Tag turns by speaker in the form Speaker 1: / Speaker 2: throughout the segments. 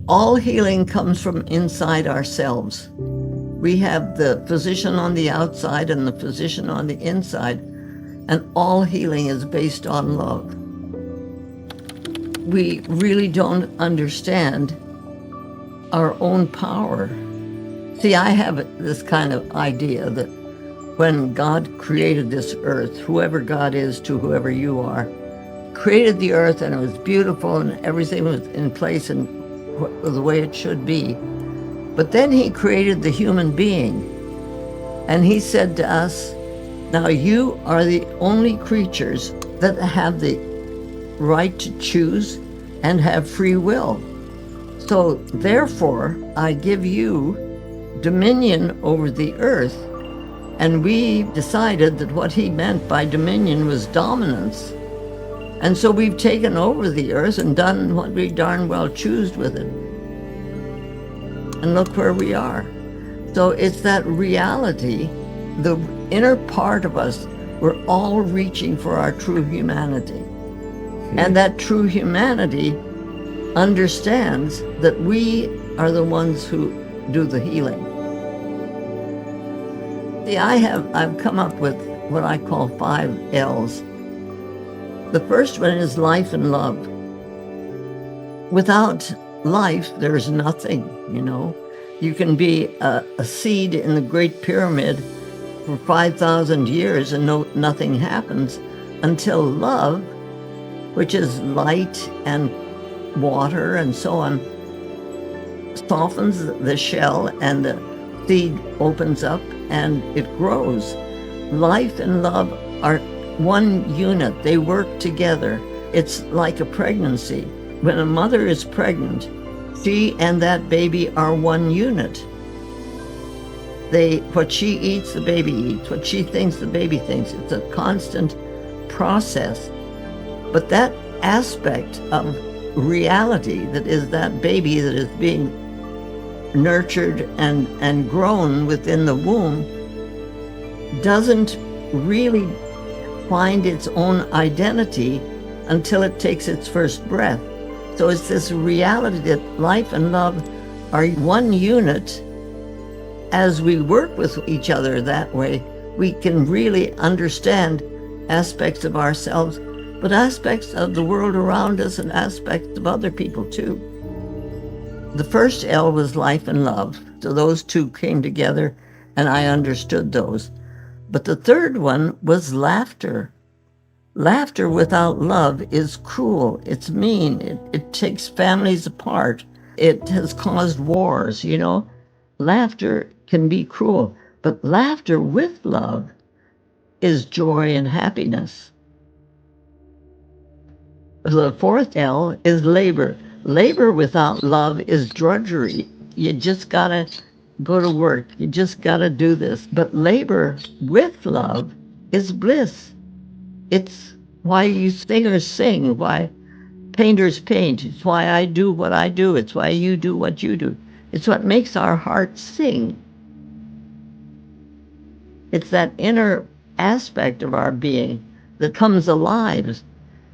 Speaker 1: All healing comes from inside ourselves. We have the physician on the outside and the physician on the inside, and all healing is based on love. We really don't understand our own power. See, I have this kind of idea that when God created this earth, whoever God is to whoever you are, created the earth and it was beautiful and everything was in place and the way it should be. But then he created the human being and he said to us, now you are the only creatures that have the right to choose and have free will. So therefore, I give you dominion over the earth. And we decided that what he meant by dominion was dominance. And so we've taken over the earth and done what we darn well choose with it. And look where we are. So it's that reality, the inner part of us, we're all reaching for our true humanity. And that true humanity understands that we are the ones who do the healing. See, I've come up with what I call 5 L's. The first one is life and love. Without life, there's nothing, you know. You can be a seed in the Great Pyramid for 5,000 years and nothing happens until love, which is light and water and so on, softens the shell and the seed opens up and it grows. Life and love are one unit. They work together. It's like a pregnancy. When a mother is pregnant, she and that baby are one unit. What she eats, the baby eats. What she thinks, the baby thinks. It's a constant process. But that aspect of reality that is that baby that is being nurtured and grown within the womb doesn't really find its own identity until it takes its first breath. So it's this reality that life and love are one unit. As we work with each other that way, we can really understand aspects of ourselves, but aspects of the world around us and aspects of other people too. The first L was life and love. So those two came together and I understood those. But the third one was laughter. Laughter without love is cruel. It's mean. It takes families apart. It has caused wars, you know. Laughter can be cruel, but laughter with love is joy and happiness. The fourth L is labor. Labor without love is drudgery. You just gotta go to work. You just gotta do this. But labor with love is bliss. It's why you singers sing, why painters paint. It's why I do what I do. It's why you do what you do. It's what makes our hearts sing. It's that inner aspect of our being that comes alive.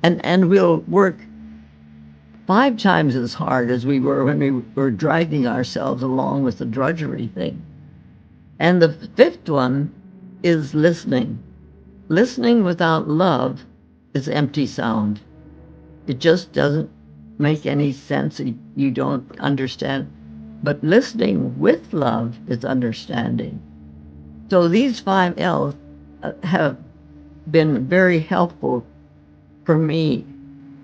Speaker 1: And we'll work 5 times as hard as we were when we were dragging ourselves along with the drudgery thing. And the fifth one is listening. Listening without love is empty sound. It just doesn't make any sense. You don't understand. But listening with love is understanding. So these 5 L's have been very helpful for me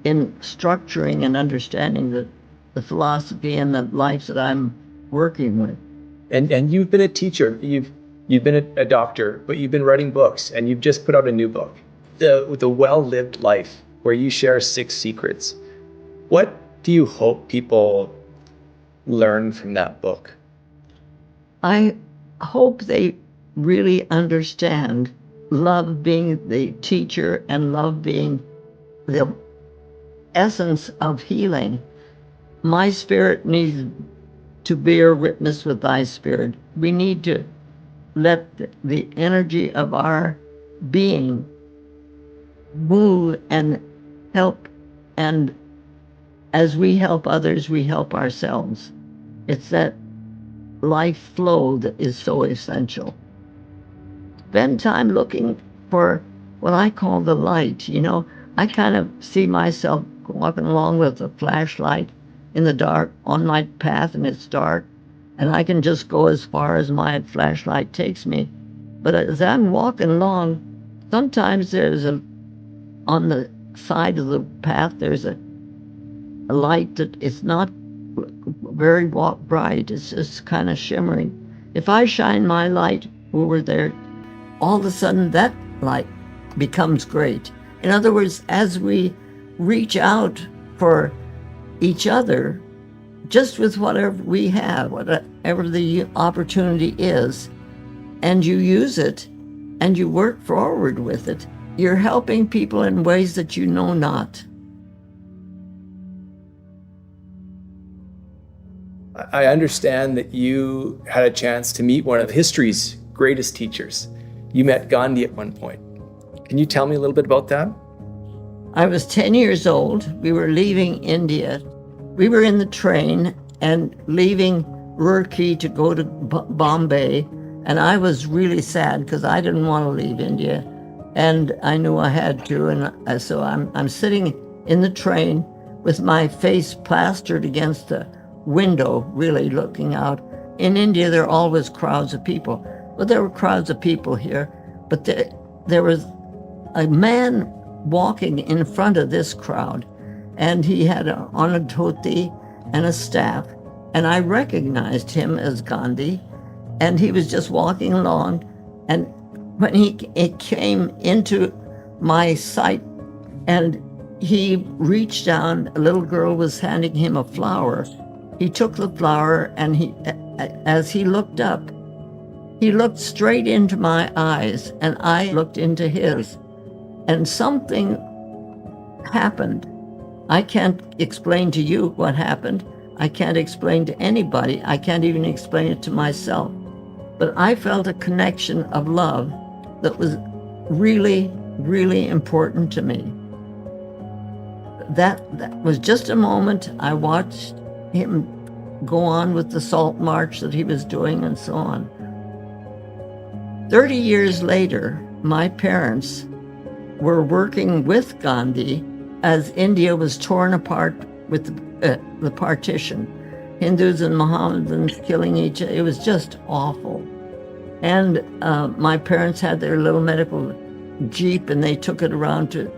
Speaker 1: in structuring and understanding the philosophy and the life that I'm working with.
Speaker 2: And you've been a teacher, you've been a doctor, but you've been writing books, and you've just put out a new book, the Well-Lived Life, where you share 6 secrets. What do you hope people learn from that book?
Speaker 1: I hope they really understand love being the teacher and love being the essence of healing. My spirit needs to bear witness with thy spirit. We need to let the energy of our being move and help and as we help others, we help ourselves. It's that life flow that is so essential. Spend time looking for what I call the light. I kind of see myself walking along with a flashlight in the dark on my path, and it's dark, and I can just go as far as my flashlight takes me. But as I'm walking along, sometimes on the side of the path, there's a light that it's not very bright. It's just kind of shimmering. If I shine my light over there, all of a sudden that light becomes great. In other words, as we reach out for each other, just with whatever we have, whatever the opportunity is, and you use it and you work forward with it, you're helping people in ways that you know not.
Speaker 2: I understand that you had a chance to meet one of history's greatest teachers. You met Gandhi at one point. Can you tell me a little bit about that?
Speaker 1: I was 10 years old. We were leaving India. We were in the train and leaving Roorkee to go to Bombay. And I was really sad because I didn't want to leave India. And I knew I had to. And so I'm sitting in the train with my face plastered against the window, really looking out. In India, there are always crowds of people. Well, there were crowds of people here, but there was a man walking in front of this crowd, and he had on a dhoti and a staff, and I recognized him as Gandhi, and he was just walking along, and when it came into my sight, and he reached down, a little girl was handing him a flower. He took the flower, and as he looked up, he looked straight into my eyes, and I looked into his. And something happened. I can't explain to you what happened. I can't explain to anybody. I can't even explain it to myself. But I felt a connection of love that was really, really important to me. That was just a moment. I watched him go on with the salt march that he was doing and so on. 30 years later, my parents were working with Gandhi as India was torn apart with the partition. Hindus and Mohammedans killing each other. It was just awful. And my parents had their little medical jeep, and they took it around to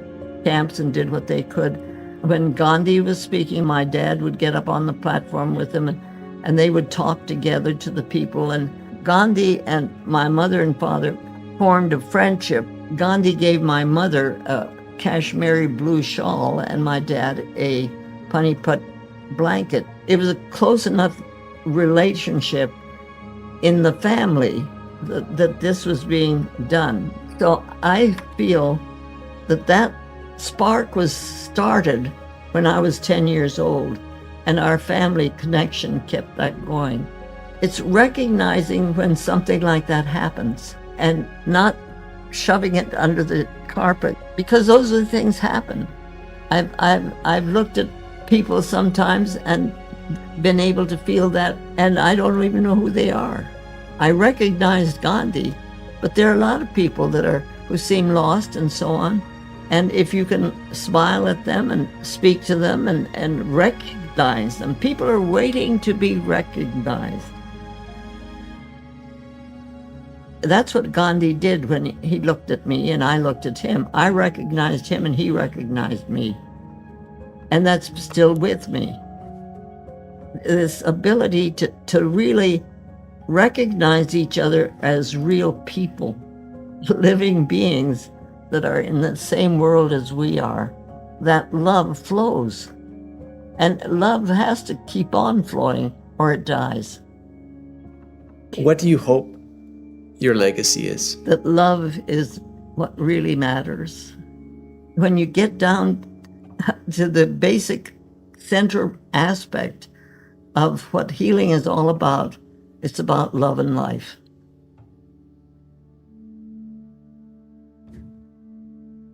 Speaker 1: camps and did what they could. When Gandhi was speaking, my dad would get up on the platform with him, and they would talk together to the people. And Gandhi and my mother and father formed a friendship. Gandhi gave my mother a Kashmiri blue shawl and my dad a Panipat blanket. It was a close enough relationship in the family that this was being done. So I feel that spark was started when I was 10 years old, and our family connection kept that going. It's recognizing when something like that happens and not shoving it under the carpet, because those are the things happen. I've looked at people sometimes and been able to feel that, and I don't even know who they are. I recognized Gandhi, but there are a lot of people who seem lost and so on. And if you can smile at them and speak to them and recognize them, people are waiting to be recognized. That's what Gandhi did when he looked at me and I looked at him. I recognized him and he recognized me. And that's still with me. This ability to really recognize each other as real people, living beings that are in the same world as we are. That love flows. And love has to keep on flowing or it dies.
Speaker 2: What do you hope your legacy is?
Speaker 1: That love is what really matters. When you get down to the basic central aspect of what healing is all about, it's about love and life.